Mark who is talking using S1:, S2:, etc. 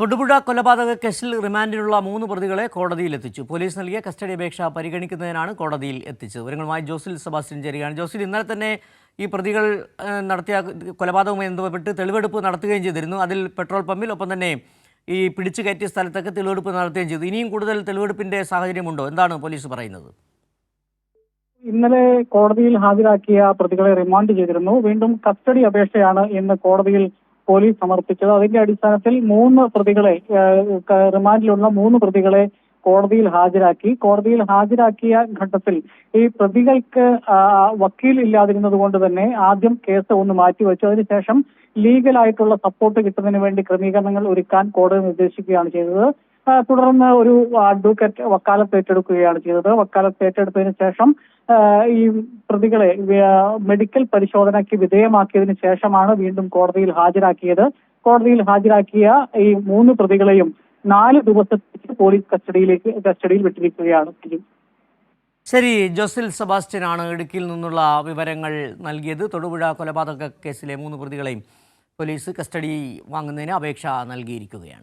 S1: തൊടുപുഴ കൊലപാതക കേസിൽ റിമാൻഡിനുള്ള 3 പ്രതികളെ കോടതിയിലെത്തിച്ചു. പോലീസ് നൽകിയ കസ്റ്റഡി അപേക്ഷ പരിഗണിക്കുന്നതിനാണ് കോടതിയിൽ എത്തിച്ചത്. വിവരങ്ങളുമായി ജോസിൽ സെബാസ്റ്റ്യൻ ചേരുകയാണ്. ജോസിൽ, ഇന്നലെ തന്നെ ഈ പ്രതികൾ നടത്തിയ കൊലപാതകവുമായി ബന്ധപ്പെട്ട് തെളിവെടുപ്പ് നടത്തുകയും ചെയ്തിരുന്നു. അതിൽ പെട്രോൾ പമ്പിൽ, ഒപ്പം തന്നെ ഈ പിടിച്ചു കയറ്റിയ സ്ഥലത്തൊക്കെ തെളിവെടുപ്പ് നടത്തുകയും ചെയ്തു. ഇനിയും കൂടുതൽ തെളിവെടുപ്പിന്റെ സാഹചര്യമുണ്ടോ? എന്താണ് പോലീസ് പറയുന്നത്?
S2: ഇന്നലെ കോടതിയിൽ ഹാജരാക്കിയ പ്രതികളെ റിമാൻഡ് ചെയ്തിരുന്നു. വീണ്ടും കസ്റ്റഡി അപേക്ഷയാണ് ഇന്ന് കോടതിയിൽ പോലീസ് സമർപ്പിച്ചത്. അതിന്റെ അടിസ്ഥാനത്തിൽ 3 പ്രതികളെ, റിമാൻഡിലുള്ള 3 പ്രതികളെ കോടതിയിൽ ഹാജരാക്കി. കോടതിയിൽ ഹാജരാക്കിയ ഘട്ടത്തിൽ ഈ പ്രതികൾക്ക് വക്കീൽ ഇല്ലാതിരുന്നത് കൊണ്ട് തന്നെ ആദ്യം കേസ് ഒന്ന് മാറ്റിവെച്ചു. അതിനുശേഷം ലീഗലായിട്ടുള്ള സപ്പോർട്ട് കിട്ടുന്നതിന് വേണ്ടി ക്രമീകരണങ്ങൾ ഒരുക്കാൻ കോടതി നിർദ്ദേശിക്കുകയാണ് ചെയ്തത്. തുടർന്ന് ഒരു അഡ്വക്കേറ്റ് വക്കാലത്ത് ഏറ്റെടുക്കുകയാണ് ചെയ്തത്. വക്കാലത്ത് ഏറ്റെടുത്തതിന് ശേഷം ഈ പ്രതികളെ മെഡിക്കൽ പരിശോധനയ്ക്ക് വിധേയമാക്കിയതിനു ശേഷമാണ് വീണ്ടും കോടതിയിൽ ഹാജരാക്കിയത്. കോടതിയിൽ ഹാജരാക്കിയ ഈ 3 പ്രതികളെയും 4 ദിവസത്തേക്ക് പോലീസ് കസ്റ്റഡിയിൽ വിട്ടിരിക്കുകയാണ്.
S1: ശരി, ജോസിൽ സെബാസ്റ്റ്യനാണ് ഇടുക്കിയിൽ നിന്നുള്ള വിവരങ്ങൾ നൽകിയത്. തൊടുപുഴ കൊലപാതക കേസിലെ 3 പ്രതികളെയും പോലീസ് കസ്റ്റഡി വാങ്ങുന്നതിന് അപേക്ഷ നൽകിയിരിക്കുകയാണ്.